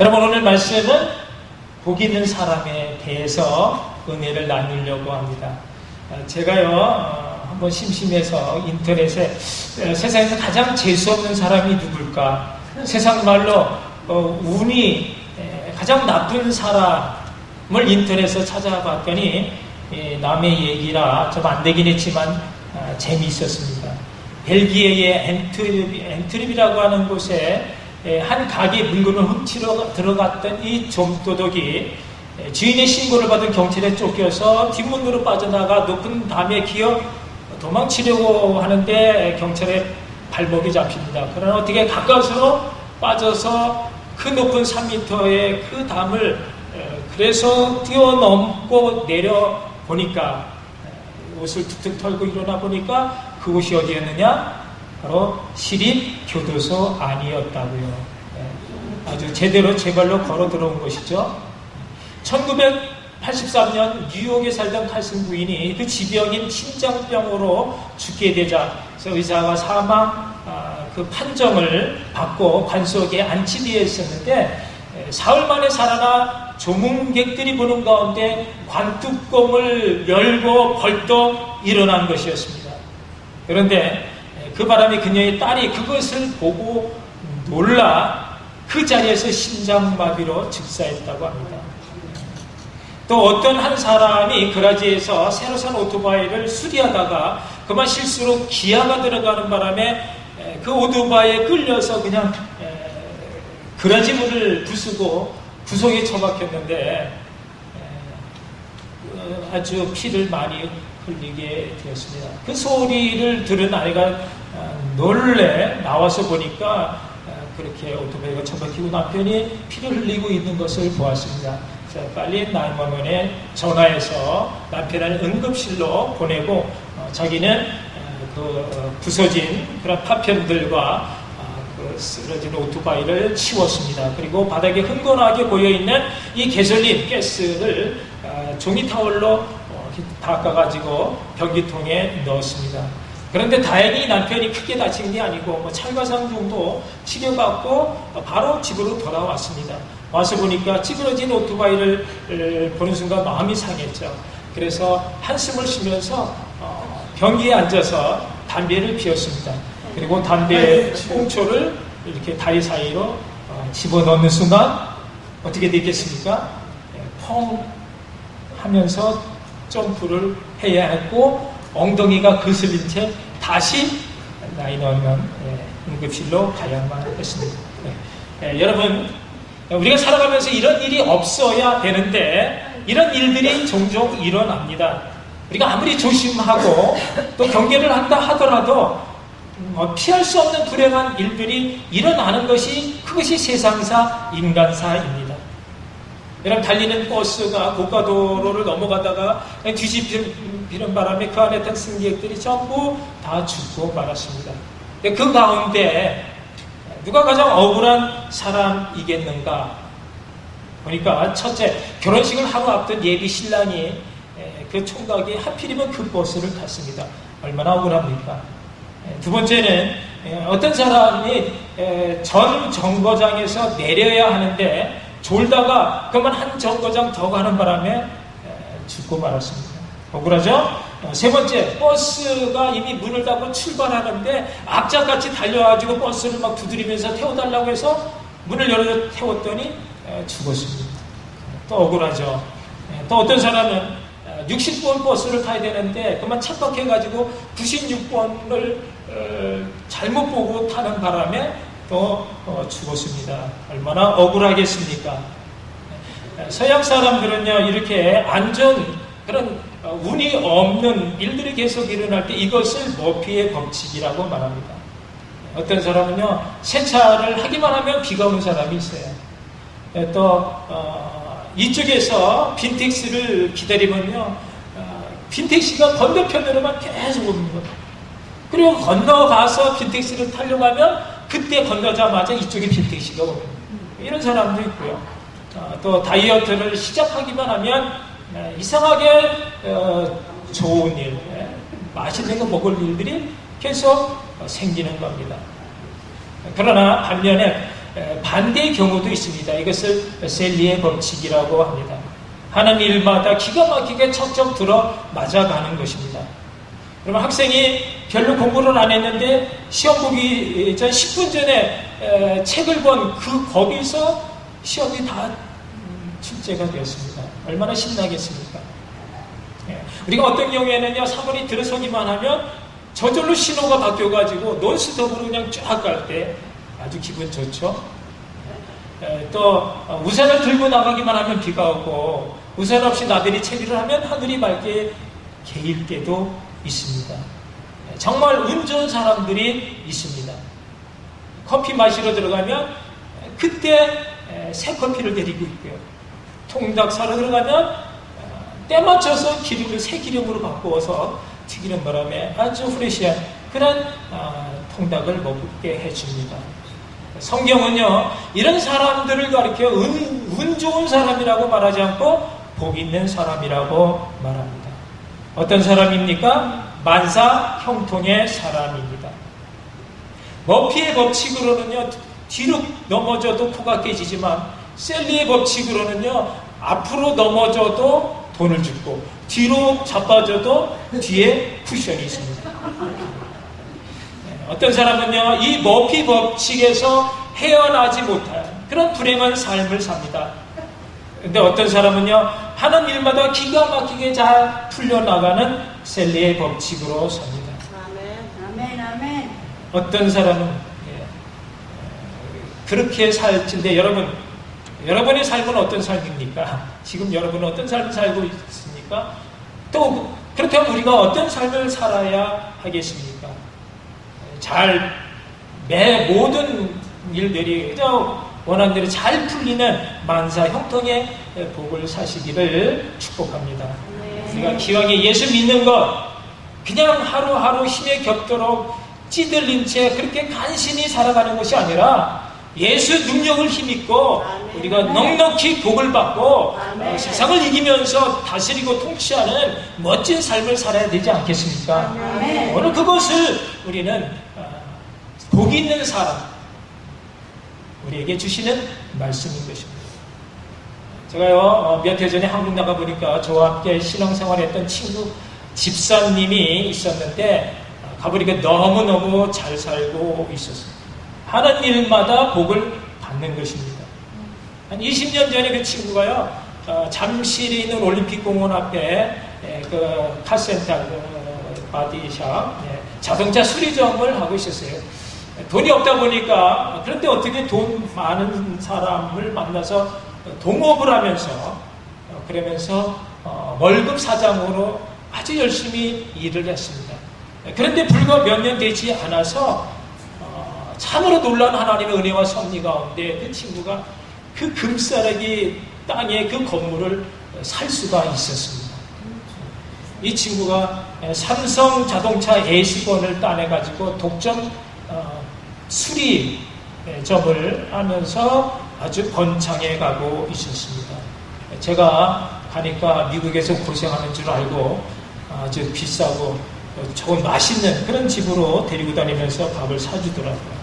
여러분, 오늘 말씀은 복 있는 사람에 대해서 은혜를 나누려고 합니다. 제가요, 한번 심심해서 인터넷에 세상에서 가장 재수없는 사람이 누굴까? 세상 말로 운이 가장 나쁜 사람을 인터넷에서 찾아봤더니 남의 얘기라 좀 안 되긴 했지만 재미있었습니다. 벨기에의 앤트립이라고 하는 곳에 한 가게 물건을 훔치러 들어갔던 이 좀도둑이 주인의 신고를 받은 경찰에 쫓겨서 뒷문으로 빠져나가 높은 담에 기어 도망치려고 하는데 경찰의 발목이 잡힙니다. 그러나 어떻게 가까스로 빠져서 그 높은 3m의 그 담을 그래서 뛰어넘고 내려보니까 옷을 툭툭 털고 일어나 보니까 그곳이 어디였느냐? 바로 시립교도소 안이었다고요. 아주 제대로 제 발로 걸어 들어온 것이죠. 1983년 뉴욕에 살던 칼슨 부인이 그 지병인 심장병으로 죽게 되자 그래서 의사가 사망 그 판정을 받고 관속에 안치되어 있었는데 사흘 만에 살아나 조문객들이 보는 가운데 관뚜껑을 열고 벌떡 일어난 것이었습니다. 그런데 그 바람에 그녀의 딸이 그것을 보고 놀라 그 자리에서 심장마비로 즉사했다고 합니다. 또 어떤 한 사람이 그라지에서 새로 산 오토바이를 수리하다가 그만 실수로 기아가 들어가는 바람에 그 오토바이에 끌려서 그냥 그라지 문을 부수고 구석에 처박혔는데 아주 피를 많이 흘리게 되었습니다. 그 소리를 들은 아이가 놀래 나와서 보니까 그렇게 오토바이가 처박히고 남편이 피를 흘리고 있는 것을 보았습니다. 자, 빨리 911에 전화해서 남편을 응급실로 보내고 자기는 그 부서진 그런 파편들과 그 쓰러진 오토바이를 치웠습니다. 그리고 바닥에 흥건하게 보여있는 이 개솔린 가스를 종이 타월로 닦아가지고 변기통에 넣었습니다. 그런데 다행히 남편이 크게 다친 게 아니고 뭐 찰과상 정도 치료받고 바로 집으로 돌아왔습니다. 와서 보니까 찌그러진 오토바이를 보는 순간 마음이 상했죠. 그래서 한숨을 쉬면서 변기에 앉아서 담배를 피웠습니다. 그리고 담배 꽁초를 이렇게 다리 사이로 집어넣는 순간 어떻게 되겠습니까? 펑 하면서 점프를 해야 했고 엉덩이가 거슬린 채 다시 911 응급실로 가야만 했습니다. 여러분, 우리가 살아가면서 이런 일이 없어야 되는데 이런 일들이 종종 일어납니다. 우리가 아무리 조심하고 또 경계를 한다 하더라도 피할 수 없는 불행한 일들이 일어나는 것이 그것이 세상사 인간사입니다. 여러분, 달리는 버스가 고가도로를 넘어가다가 뒤집히는 바람에 그 안에 탄 승객들이 전부 다 죽고 말았습니다. 그 가운데 누가 가장 억울한 사람이겠는가? 보니까 첫째, 결혼식을 하루 앞둔 예비 신랑이 그 총각이 하필이면 그 버스를 탔습니다. 얼마나 억울합니까? 두 번째는 어떤 사람이 전 정거장에서 내려야 하는데 졸다가 그만 한 정거장 더 가는 바람에 죽고 말았습니다. 억울하죠? 세 번째, 버스가 이미 문을 닫고 출발하는데 악착같이 달려가지고 버스를 막 두드리면서 태워달라고 해서 문을 열어 태웠더니 죽었습니다. 또 억울하죠? 또 어떤 사람은 60번 버스를 타야 되는데 그만 착각해가지고 96번을 잘못 보고 타는 바람에 또 죽었습니다. 얼마나 억울하겠습니까? 서양 사람들은요, 이렇게 안전 그런 운이 없는 일들이 계속 일어날 때 이것을 머피의 법칙이라고 말합니다. 어떤 사람은요, 세차를 하기만 하면 비가 오는 사람이 있어요. 또 이쪽에서 빈택시를 기다리면요, 빈택시가 건너편으로만 계속 오는 거예요. 그리고 건너가서 빈택시를 타려고 하면 그때 건너자마자 이쪽에 빈택시가 오는 거예요. 이런 사람도 있고요. 또 다이어트를 시작하기만 하면 이상하게 좋은 일, 맛있는 거 먹을 일들이 계속 생기는 겁니다. 그러나 반면에 반대의 경우도 있습니다. 이것을 셀리의 법칙이라고 합니다. 하는 일마다 기가 막히게 척척 들어 맞아가는 것입니다. 그러면 학생이 별로 공부를 안 했는데 시험 보기 전 10분 전에 책을 본 거기서 시험이 다 출제가 되었습니다. 얼마나 신나겠습니까? 우리가 어떤 경우에는요, 사거리 들어서기만 하면 저절로 신호가 바뀌어가지고 논스톱으로 그냥 쫙 갈 때 아주 기분 좋죠. 또 우산을 들고 나가기만 하면 비가 오고 우산 없이 나들이 채비를 하면 하늘이 맑게 개일 때도 있습니다. 정말 운 좋은 사람들이 있습니다. 커피 마시러 들어가면 그때 새 커피를 데리고 있고요. 통닭 사러 들어가면 때 맞춰서 새 기름으로 바꾸어서 튀기는 바람에 아주 프레시한 그런 통닭을 먹게 해줍니다. 성경은요, 이런 사람들을 가리켜 운 좋은 사람이라고 말하지 않고 복 있는 사람이라고 말합니다. 어떤 사람입니까? 만사 형통의 사람입니다. 머피의 법칙으로는요, 뒤로 넘어져도 코가 깨지지만 셀리의 법칙으로는요, 앞으로 넘어져도 돈을 줍고 뒤로 자빠져도 뒤에 쿠션이 있습니다. 어떤 사람은요, 이 머피 법칙에서 헤어나지 못한 그런 불행한 삶을 삽니다. 근데 어떤 사람은요, 하는 일마다 기가 막히게 잘 풀려나가는 셀리의 법칙으로 삽니다. 아멘, 아멘. 어떤 사람은 그렇게 살지인데 여러분의 삶은 어떤 삶입니까? 지금 여러분은 어떤 삶을 살고 있습니까? 또 그렇다면 우리가 어떤 삶을 살아야 하겠습니까? 매 모든 일들이 원하는 대로 잘 풀리는 만사 형통의 복을 사시기를 축복합니다. 우리가 기왕에 예수 믿는 것 그냥 하루하루 힘에 겹도록 찌들린 채 그렇게 간신히 살아가는 것이 아니라 예수 능력을 힘입고 우리가 넉넉히 복을 받고 세상을 이기면서 다스리고 통치하는 멋진 삶을 살아야 되지 않겠습니까? 오늘 그것을 우리는 복 있는 사람 우리에게 주시는 말씀인 것입니다. 제가요 몇 해 전에 한국 나가 보니까 저와 함께 신앙생활했던 친구 집사님이 있었는데 가보니까 너무너무 잘 살고 있었어요. 하는 일마다 복을 받는 것입니다. 한 20년 전에 그 친구가요, 잠실에 있는 올림픽공원 앞에 그 카센터, 바디샵, 자동차 수리점을 하고 있었어요. 돈이 없다 보니까, 그런데 어떻게 돈 많은 사람을 만나서 동업을 하면서, 그러면서 월급 사장으로 아주 열심히 일을 했습니다. 그런데 불과 몇 년 되지 않아서 참으로 놀라운 하나님의 은혜와 섭리 가운데 그 친구가 그 금싸라기 땅에 그 건물을 살 수가 있었습니다. 이 친구가 삼성 자동차 A수번을 따내가지고 독점 수리점을 하면서 아주 번창해 가고 있었습니다. 제가 가니까 미국에서 고생하는 줄 알고 아주 비싸고 좋은 맛있는 그런 집으로 데리고 다니면서 밥을 사주더라고요.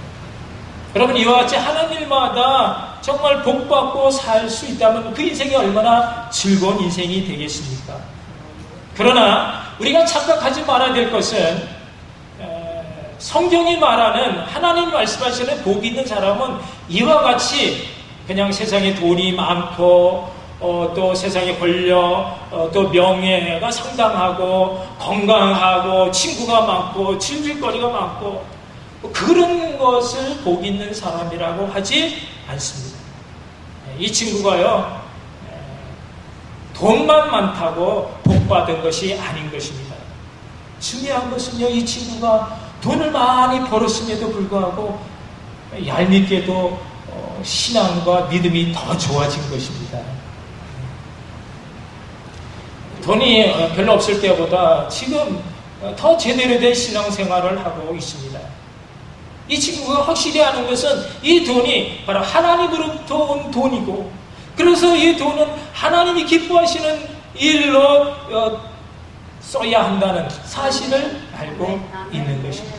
여러분, 이와 같이 하는 일마다 정말 복받고 살 수 있다면 그 인생이 얼마나 즐거운 인생이 되겠습니까? 그러나 우리가 착각하지 말아야 될 것은 성경이 말하는 하나님 말씀하시는 복 있는 사람은 이와 같이 그냥 세상에 돈이 많고 또 세상에 권력 또 명예가 상당하고 건강하고 친구가 많고 즐길거리가 많고 그런 것을 복 있는 사람이라고 하지 않습니다. 이 친구가요, 돈만 많다고 복 받은 것이 아닌 것입니다. 중요한 것은요, 이 친구가 돈을 많이 벌었음에도 불구하고 얄밉게도 신앙과 믿음이 더 좋아진 것입니다. 돈이 별로 없을 때보다 지금 더 제대로 된 신앙생활을 하고 있습니다. 이 친구가 확실히 아는 것은 이 돈이 바로 하나님으로부터 온 돈이고, 그래서 이 돈은 하나님이 기뻐하시는 일로 써야 한다는 사실을 알고 있는 것입니다.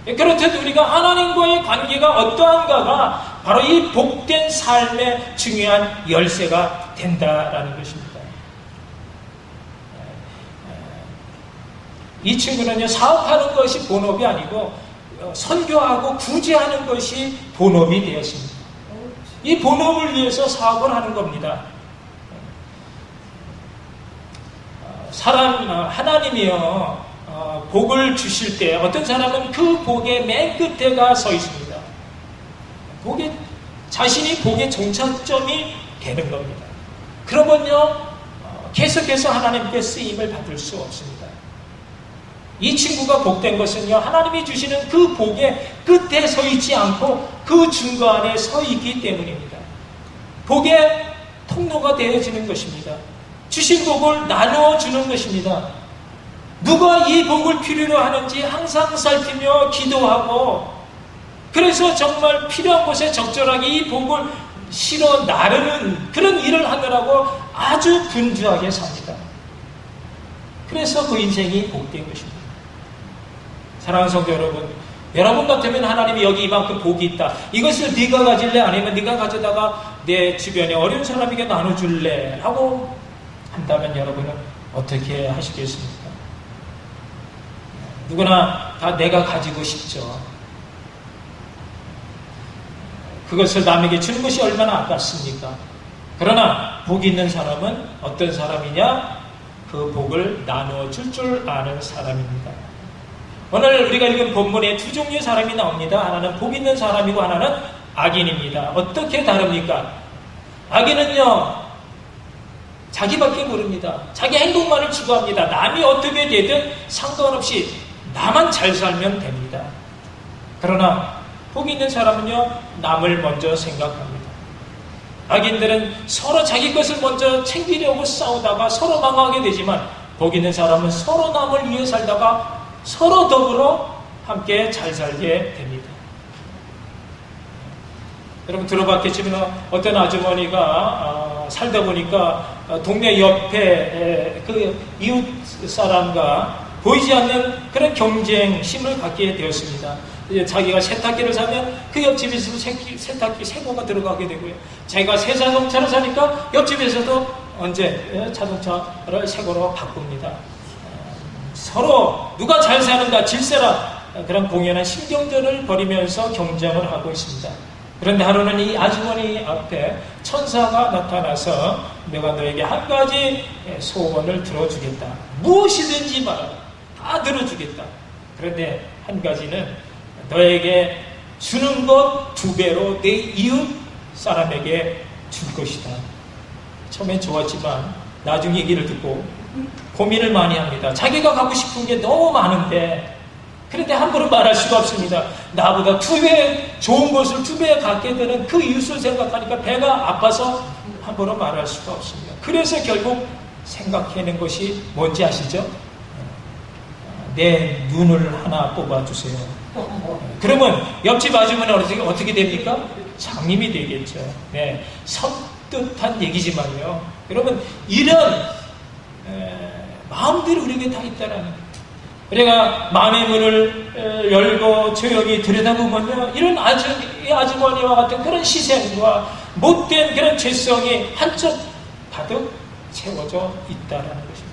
그렇듯 우리가 하나님과의 관계가 어떠한가가 바로 이 복된 삶의 중요한 열쇠가 된다라는 것입니다. 이 친구는요, 사업하는 것이 본업이 아니고 선교하고 구제하는 것이 본업이 되었습니다. 이 본업을 위해서 사업을 하는 겁니다. 하나님이요, 복을 주실 때 어떤 사람은 그 복의 맨 끝에 가 서 있습니다. 자신이 복의 종착점이 되는 겁니다. 그러면요, 계속해서 하나님께 쓰임을 받을 수 없습니다. 이 친구가 복된 것은요, 하나님이 주시는 그 복의 끝에 서 있지 않고 그 중간에 서 있기 때문입니다. 복의 통로가 되어지는 것입니다. 주신 복을 나누어 주는 것입니다. 누가 이 복을 필요로 하는지 항상 살피며 기도하고, 그래서 정말 필요한 곳에 적절하게 이 복을 실어 나르는 그런 일을 하느라고 아주 분주하게 삽니다. 그래서 그 인생이 복된 것입니다. 사랑하는 성도 여러분, 여러분 같으면 하나님이 여기 이만큼 복이 있다, 이것을 네가 가질래? 아니면 네가 가져다가 내 주변에 어려운 사람에게 나눠줄래? 하고 한다면 여러분은 어떻게 하시겠습니까? 누구나 다 내가 가지고 싶죠. 그것을 남에게 주는 것이 얼마나 아깝습니까? 그러나 복이 있는 사람은 어떤 사람이냐? 그 복을 나누어 줄 아는 사람입니다. 오늘 우리가 읽은 본문에 두 종류의 사람이 나옵니다. 하나는 복 있는 사람이고 하나는 악인입니다. 어떻게 다릅니까? 악인은요, 자기밖에 모릅니다. 자기 행복만을 추구합니다. 남이 어떻게 되든 상관없이 나만 잘 살면 됩니다. 그러나 복 있는 사람은요, 남을 먼저 생각합니다. 악인들은 서로 자기 것을 먼저 챙기려고 싸우다가 서로 망하게 되지만, 복 있는 사람은 서로 남을 위해 살다가 서로 더불어 함께 잘 살게 됩니다. 여러분 들어봤겠지만 어떤 아주머니가 살다 보니까 동네 옆에 그 이웃 사람과 보이지 않는 그런 경쟁심을 갖게 되었습니다. 자기가 세탁기를 사면 그 옆집에서도 세탁기 새거가 들어가게 되고요. 자기가 새 자동차를 사니까 옆집에서도 언제 자동차를 새거로 바꿉니다. 서로 누가 잘 사는가 질세라, 그런 공연한 신경전을 벌이면서 경쟁을 하고 있습니다. 그런데 하루는 이 아주머니 앞에 천사가 나타나서 내가 너에게 한 가지 소원을 들어주겠다. 무엇이든지 말아라. 다 들어주겠다. 그런데 한 가지는 너에게 주는 것 2배로 내 이웃 사람에게 줄 것이다. 처음엔 좋았지만 나중 얘기를 듣고 고민을 많이 합니다. 자기가 가고 싶은 게 너무 많은데, 그런데 함부로 말할 수가 없습니다. 나보다 2배 좋은 곳을 2배 갖게 되는 그 이웃을 생각하니까 배가 아파서 함부로 말할 수가 없습니다. 그래서 결국 생각해낸 것이 뭔지 아시죠? 내 눈을 하나 뽑아주세요. 그러면 옆집 아주머니 어떻게 됩니까? 장님이 되겠죠. 네, 섬뜩한 얘기지만요. 여러분, 이런 마음들이 우리에게 다 있다라는 거예요. 우리가 마음의 문을 열고 조용히 들여다보면요, 이런 아주머니와 같은 그런 시선과 못된 그런 죄성이 한쪽 가득 채워져 있다라는 것입니다.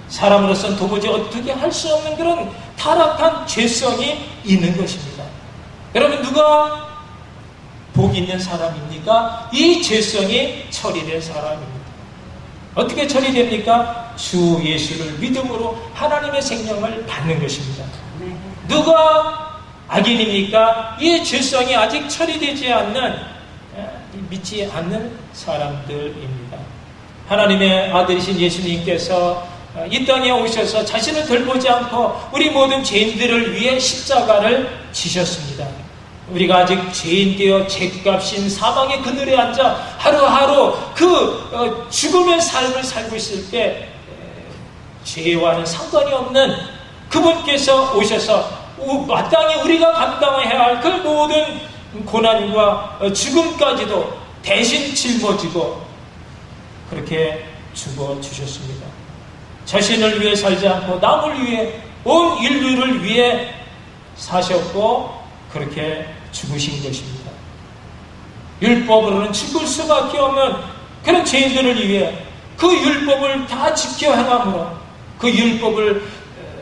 사람으로서는 도무지 어떻게 할 수 없는 그런 타락한 죄성이 있는 것입니다. 여러분, 누가 복 있는 사람입니까? 이 죄성이 처리된 사람입니다. 어떻게 처리됩니까? 주 예수를 믿음으로 하나님의 생명을 받는 것입니다. 누가 악인입니까? 이 죄성이 아직 처리되지 않는, 믿지 않는 사람들입니다. 하나님의 아들이신 예수님께서 이 땅에 오셔서 자신을 돌보지 않고 우리 모든 죄인들을 위해 십자가를 지셨습니다. 우리가 아직 죄인되어 죄값인 사망의 그늘에 앉아 하루하루 그 죽음의 삶을 살고 있을 때 죄와는 상관이 없는 그분께서 오셔서 마땅히 우리가 감당해야 할 그 모든 고난과 죽음까지도 대신 짊어지고 그렇게 죽어주셨습니다. 자신을 위해 살지 않고 남을 위해, 온 인류를 위해 사셨고 그렇게 죽으신 것입니다. 율법으로는 죽을 수밖에 없는 그런 죄인들을 위해 그 율법을 다 지켜 행함으로 그 율법을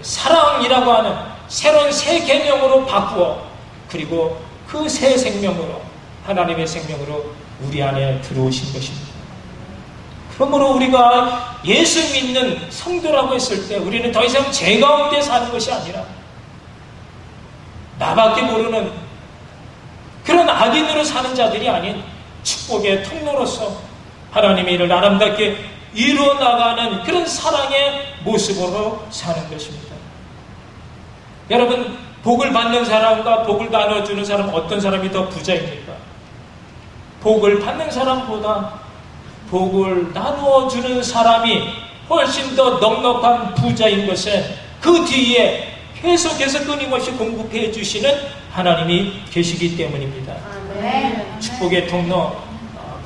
사랑이라고 하는 새로운 새 계명으로 바꾸어 그리고 그 새 생명으로 하나님의 생명으로 우리 안에 들어오신 것입니다. 그러므로 우리가 예수 믿는 성도라고 했을 때 우리는 더 이상 죄 가운데 사는 것이 아니라 나밖에 모르는 그런 악인으로 사는 자들이 아닌 축복의 통로로서 하나님의 일을 아름답게 이루어 나가는 그런 사랑의 모습으로 사는 것입니다. 여러분, 복을 받는 사람과 복을 나눠주는 사람 어떤 사람이 더 부자입니까? 복을 받는 사람보다 복을 나누어주는 사람이 훨씬 더 넉넉한 부자인 것은 그 뒤에 계속해서 끊임없이 공급해 주시는 하나님이 계시기 때문입니다. 아멘. 축복의 통로,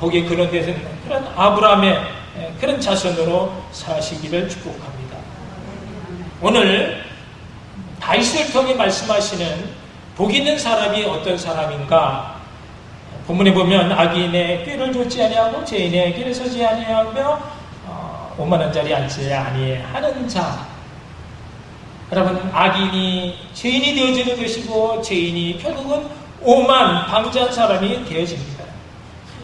복의 그런 데서는 그런 아브라함의 그런 자손으로 사시기를 축복합니다. 오늘 다윗을 통해 말씀하시는 복 있는 사람이 어떤 사람인가? 본문에 보면 악인의 꾀를 좇지 아니하고 죄인의 길에 서지 아니하며 오만한 자리에 앉지 아니하는 자. 여러분, 악인이 죄인이 되어지는 것이고 죄인이 결국은 오만 방자한 사람이 되어집니다.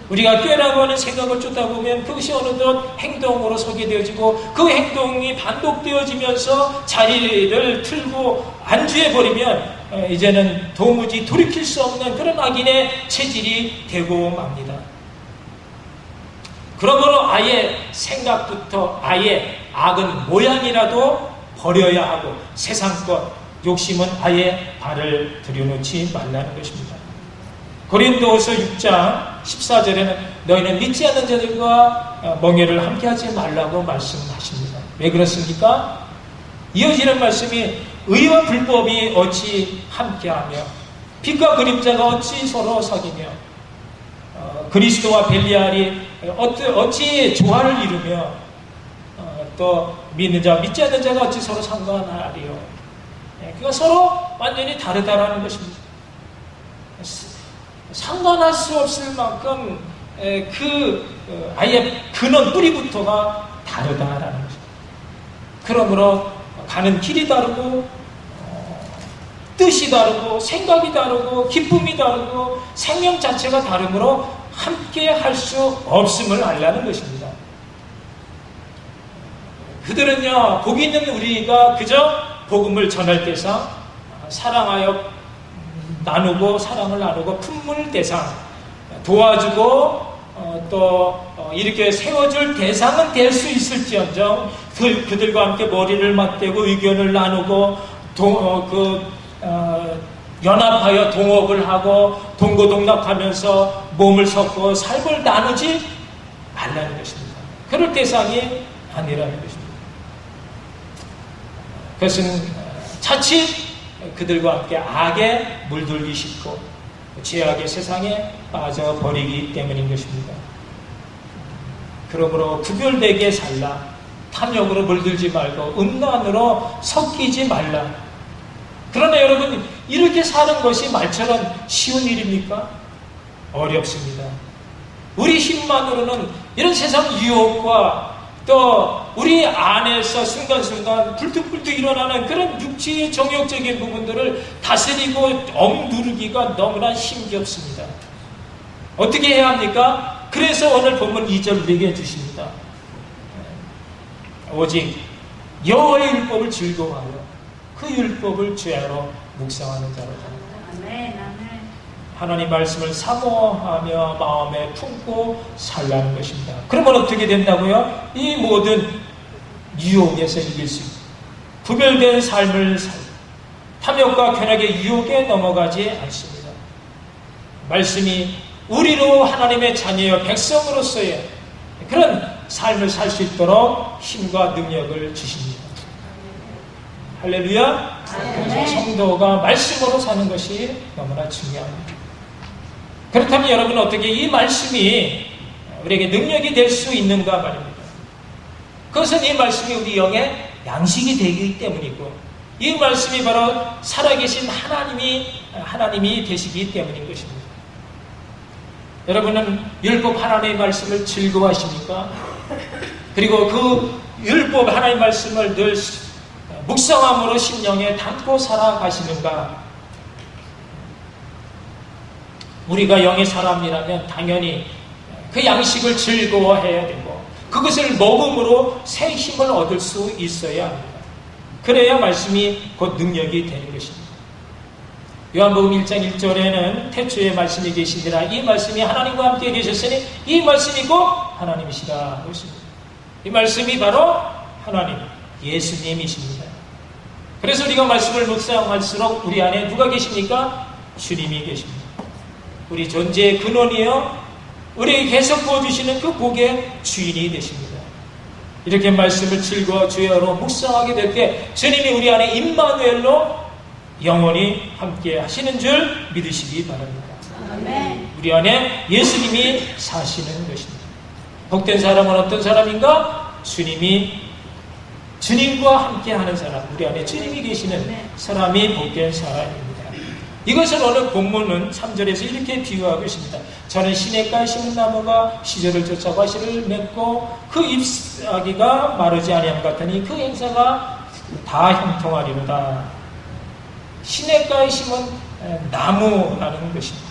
우리가 꾀라고 하는 생각을 쫓다 보면 그것이 어느덧 행동으로 서게 되어지고 그 행동이 반복되어지면서 자리를 틀고 안주해버리면 이제는 도무지 돌이킬 수 없는 그런 악인의 체질이 되고 맙니다. 그러므로 아예 생각부터 아예 악은 모양이라도 버려야 하고 세상것 욕심은 아예 발을 들여놓지 말라는 것입니다. 고린도후서 6장 14절에는 너희는 믿지 않는 자들과 멍에를 함께하지 말라고 말씀하십니다. 왜 그렇습니까? 이어지는 말씀이 의와 불법이 어찌 함께하며 빛과 그림자가 어찌 서로 사귀며 그리스도와 벨리알이 어찌 조화를 이루며 또 믿는 자 믿지 않는 자가 어찌 서로 상관하리요. 그러니까 서로 완전히 다르다라는 것입니다. 상관할 수 없을 만큼 아예 근원 뿌리부터가 다르다라는 것입니다. 그러므로 가는 길이 다르고 뜻이 다르고 생각이 다르고 기쁨이 다르고 생명 자체가 다르므로 함께 할 수 없음을 알라는 것입니다. 그들은요, 복 있는 우리가 그저 복음을 전할 대상, 사랑하여 나누고 사랑을 나누고 품을 대상, 도와주고 또 이렇게 세워줄 대상은 될 수 있을지언정 그들과 함께 머리를 맞대고 의견을 나누고 연합하여 동업을 하고 동고동락하면서 몸을 섞고 삶을 나누지 말라는 것입니다. 그럴 대상이 아니라는 것입니다. 그것은 자칫 그들과 함께 악에 물들기 쉽고 죄악의 세상에 빠져버리기 때문인 것입니다. 그러므로 구별되게 살라. 탐욕으로 물들지 말고 음란으로 섞이지 말라. 그러나 여러분, 이렇게 사는 것이 말처럼 쉬운 일입니까? 어렵습니다. 우리 힘만으로는 이런 세상 유혹과 또 우리 안에서 순간순간 불뚝불뚝 일어나는 그런 육체의 정욕적인 부분들을 다스리고 억누르기가 너무나 힘겹습니다. 어떻게 해야 합니까? 그래서 오늘 본문 2절 우리에게 주십니다. 오직 여호와의 율법을 즐거워하여 그 율법을 주야로 묵상하는 자로다. 아멘, 아멘. 하나님 말씀을 사모하며 마음에 품고 살라는 것입니다. 그러면 어떻게 된다고요? 이 모든 유혹에서 이길 수 있고 구별된 삶을 살고 탐욕과 쾌락의 유혹에 넘어가지 않습니다. 말씀이 우리로 하나님의 자녀여 백성으로서의 그런 삶을 살 수 있도록 힘과 능력을 주십니다. 할렐루야. 그래서 성도가 말씀으로 사는 것이 너무나 중요합니다. 그렇다면 여러분, 어떻게 이 말씀이 우리에게 능력이 될 수 있는가 말입니다. 그것은 이 말씀이 우리 영의 양식이 되기 때문이고 이 말씀이 바로 살아계신 하나님이 되시기 때문인 것입니다. 여러분은 율법 하나님의 말씀을 즐거워하십니까? 그리고 그 율법 하나님의 말씀을 늘 묵상함으로 심령에 담고 살아가시는가? 우리가 영의 사람이라면 당연히 그 양식을 즐거워해야 되고 그것을 먹음으로 새 힘을 얻을 수 있어야 합니다. 그래야 말씀이 곧 능력이 되는 것입니다. 요한복음 1장 1절에는 태초에 말씀이 계시니라 이 말씀이 하나님과 함께 계셨으니 이 말씀이 곧 하나님이시라 그렇습니다. 이 말씀이 바로 하나님, 예수님이십니다. 그래서 우리가 말씀을 묵상할수록 우리 안에 누가 계십니까? 주님이 계십니다. 우리 존재의 근원이요 우리에게 계속 부어주시는 그 복의 주인이 되십니다. 이렇게 말씀을 즐거워 주여로 묵상하게 될 때 주님이 우리 안에 임마누엘로 영원히 함께 하시는 줄 믿으시기 바랍니다. 아멘. 우리 안에 예수님이 사시는 것입니다. 복된 사람은 어떤 사람인가? 주님과 함께 하는 사람, 우리 안에 주님이 계시는 사람이 복된 사람입니다. 이것을 오늘 본문은 3절에서 이렇게 비유하고 있습니다. 저는 시냇가에 심은 나무가 시절을 쫓아 과실을 맺고 그 잎사귀가 마르지 아니함 같으니 그 행사가 다 형통하리로다. 시냇가에 심은 나무라는 것입니다.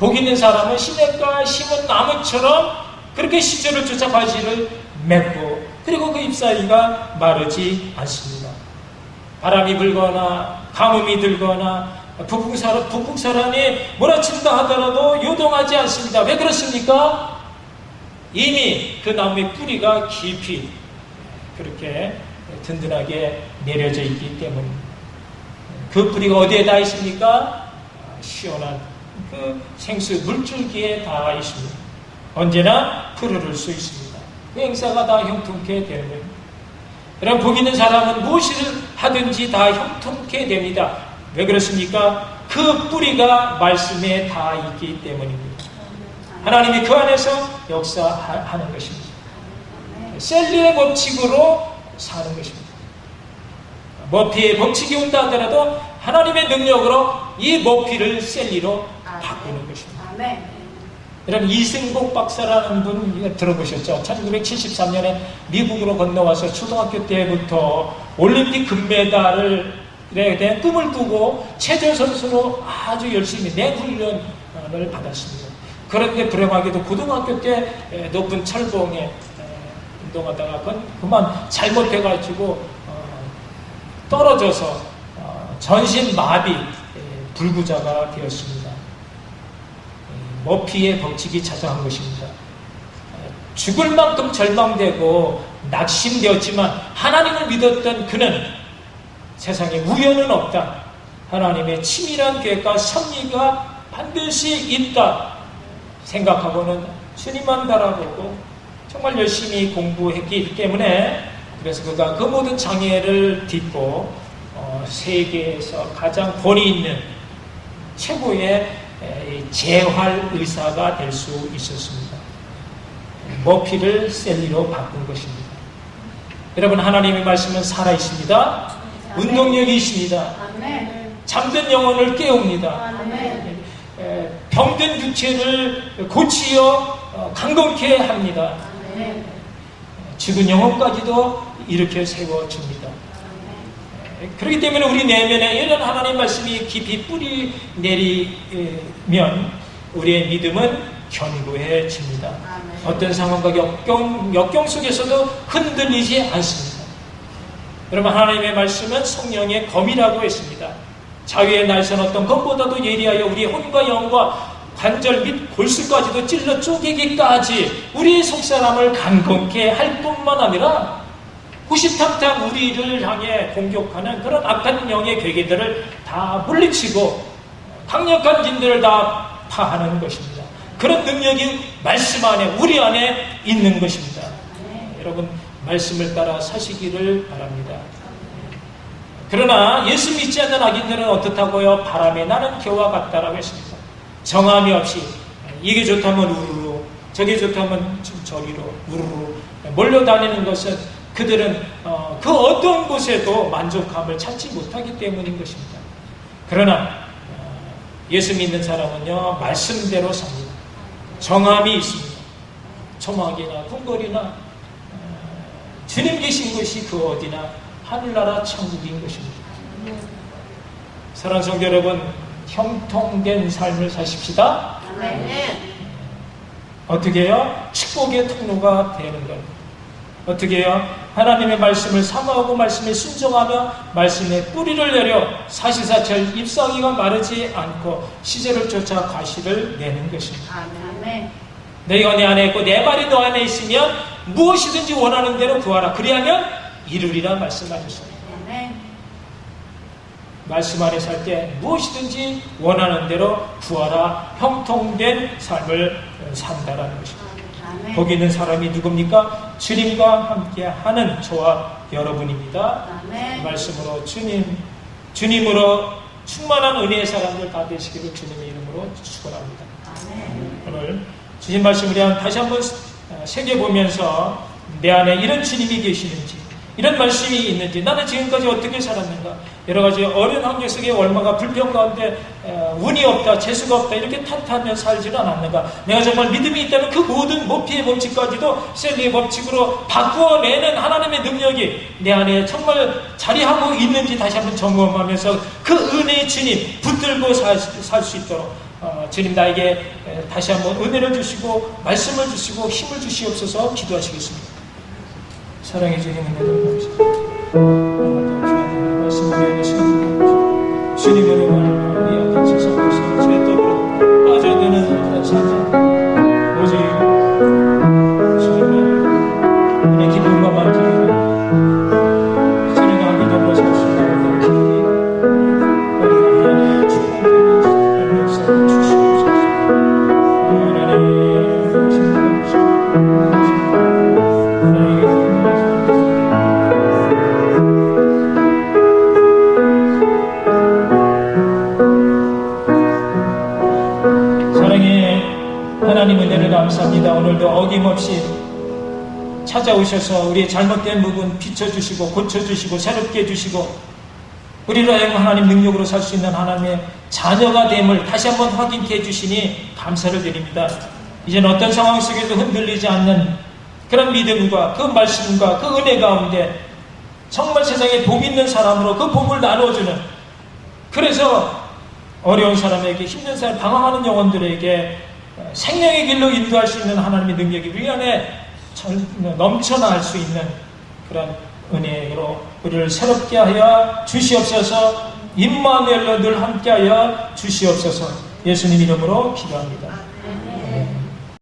복 있는 사람은 시냇가에 심은 나무처럼 그렇게 시절을 쫓아 과실을 맺고 그리고 그 잎사귀가 마르지 않습니다. 바람이 불거나 가뭄이 들거나 북극사람이 몰아친다 하더라도 요동하지 않습니다. 왜 그렇습니까? 이미 그 나무의 뿌리가 깊이 그렇게 든든하게 내려져 있기 때문입니다. 그 뿌리가 어디에 닿아 있습니까? 시원한 그 생수 물줄기에 닿아 있습니다. 언제나 푸르를 수 있습니다. 그 행사가 다 형통케 되는 겁니다. 여러분, 복 있는 사람은 무엇을 하든지 다 형통케 됩니다. 왜 그렇습니까? 그 뿌리가 말씀에 닿아 있기 때문입니다. 하나님이 그 안에서 역사하는 것입니다. 셀리의 법칙으로 사는 것입니다. 머피의 법칙이 온다 하더라도 하나님의 능력으로 이 머피를 셀리로 바꾸는 것입니다. 여러분, 이승복 박사라는 분 들어보셨죠? 1973년에 미국으로 건너와서 초등학교 때부터 올림픽 금메달을 대한 꿈을 꾸고 체조 선수로 아주 열심히 맹훈련을 받았습니다. 그런데 불행하게도 고등학교 때 높은 철봉에 운동하다가 그만 잘못해가지고 떨어져서 전신 마비 불구자가 되었습니다. 머피의 법칙이 찾아간 것입니다. 죽을 만큼 절망되고 낙심되었지만 하나님을 믿었던 그는 세상에 우연은 없다. 하나님의 치밀한 계획과 섭리가 반드시 있다 생각하고는 주님만 바라보고 정말 열심히 공부했기 때문에 그래서 그가 그 모든 장애를 딛고 세계에서 가장 권위 있는 최고의 재활 의사가 될 수 있었습니다. 머피를 셀리로 바꾼 것입니다. 여러분, 하나님의 말씀은 살아있습니다. 운동력이 있습니다. 잠든 영혼을 깨웁니다. 병든 육체를 고치어 강건케 합니다. 죽은 영혼까지도 일으켜 세워줍니다. 그렇기 때문에 우리 내면에 이런 하나님 말씀이 깊이 뿌리 내리면 우리의 믿음은 견고해집니다. 어떤 상황과 역경 속에서도 흔들리지 않습니다. 여러분, 하나님의 말씀은 성령의 검이라고 했습니다. 자유의 날선 어떤 것보다도 예리하여 우리의 혼과 영과 관절 및 골수까지도 찔러 쪼개기까지 우리의 속사람을 강건케 할 뿐만 아니라 후시탐탐 우리를 향해 공격하는 그런 악한 영의 괴계들을 다 물리치고 강력한 진들을 다 파하는 것입니다. 그런 능력이 말씀 안에 우리 안에 있는 것입니다. 여러분, 말씀을 따라 사시기를 바랍니다. 그러나 예수 믿지 않는 악인들은 어떻다고요? 바람에 나는 겨와 같다라고 했습니다. 정함이 없이 이게 좋다면 우르르, 저게 좋다면 저리로 우르르 몰려다니는 것은 그들은 그 어떤 곳에도 만족감을 찾지 못하기 때문인 것입니다. 그러나 예수 믿는 사람은요, 말씀대로 삽니다. 정함이 있습니다. 초막이나 궁궐이나 주님 계신 것이 그 어디나 하늘나라 천국인 것입니다. 사랑하는 성도 여러분, 형통된 삶을 사십시다. 어떻게 해요? 축복의 통로가 되는 겁니다. 어떻게 해요? 하나님의 말씀을 사모하고 말씀에 순종하며 말씀에 뿌리를 내려 사시사철 잎사귀가 마르지 않고 시절을 쫓아 과실을 내는 것입니다. 아멘. 너희가 내 안에 있고 내 말이 너 안에 있으면 무엇이든지 원하는 대로 구하라. 그리하면 이루리라 말씀하셨습니다. 아멘. 말씀 안에 살 때 무엇이든지 원하는 대로 구하라. 형통된 삶을 산다라는 것입니다. 아멘. 거기 있는 사람이 누굽니까? 주님과 함께하는 저와 여러분입니다. 아멘. 그 말씀으로 주님으로 충만한 은혜의 사람들 다 되시기를 주님의 이름으로 축원합니다. 아멘. 오늘 주신 말씀 우리 다시 한번 새겨보면서 내 안에 이런 주님이 계시는지, 이런 말씀이 있는지, 나는 지금까지 어떻게 살았는가, 여러 가지 어려운 환경 속에 얼마가 불평 가운데 운이 없다, 재수가 없다 이렇게 탓하며 살지는 않았는가, 내가 정말 믿음이 있다면 그 모든 모피의 법칙까지도 셀리의 법칙으로 바꾸어내는 하나님의 능력이 내 안에 정말 자리하고 있는지 다시 한번 점검하면서 그 은혜의 주님 붙들고 살 수 있도록 주님 나에게 다시 한번 은혜를 주시고 말씀을 주시고 힘을 주시옵소서 기도하시겠습니다. 사랑해 주님 은혜를 감사합니다. 말씀 우리에게 신뢰하옵소서. 주님으로 말미암아 우리 악한 세상 것을 죄떡으로 빠져드는 삶 오직 주님의 은혜 기쁨과 만족으로 주님과 함께 더불어 살 수 있도록 우리가 하나님의 축복을 역사를 주시옵소서. 하나님 신뢰하옵소서. 하나님 은혜를 감사합니다. 오늘도 어김없이 찾아오셔서 우리의 잘못된 부분 비춰주시고 고쳐주시고 새롭게 해주시고 우리로 하여금 하나님 능력으로 살 수 있는 하나님의 자녀가 됨을 다시 한번 확인케 해주시니 감사를 드립니다. 이제는 어떤 상황 속에도 흔들리지 않는 그런 믿음과 그 말씀과 그 은혜 가운데 정말 세상에 복 있는 사람으로 그 복을 나눠주는, 그래서 어려운 사람에게, 힘든 사람, 방황하는 영혼들에게 생명의 길로 인도할 수 있는 하나님의 능력이 우리 안에 넘쳐날 수 있는 그런 은혜로 우리를 새롭게 하여 주시옵소서. 임마누엘로 늘 함께하여 주시옵소서. 예수님 이름으로 기도합니다.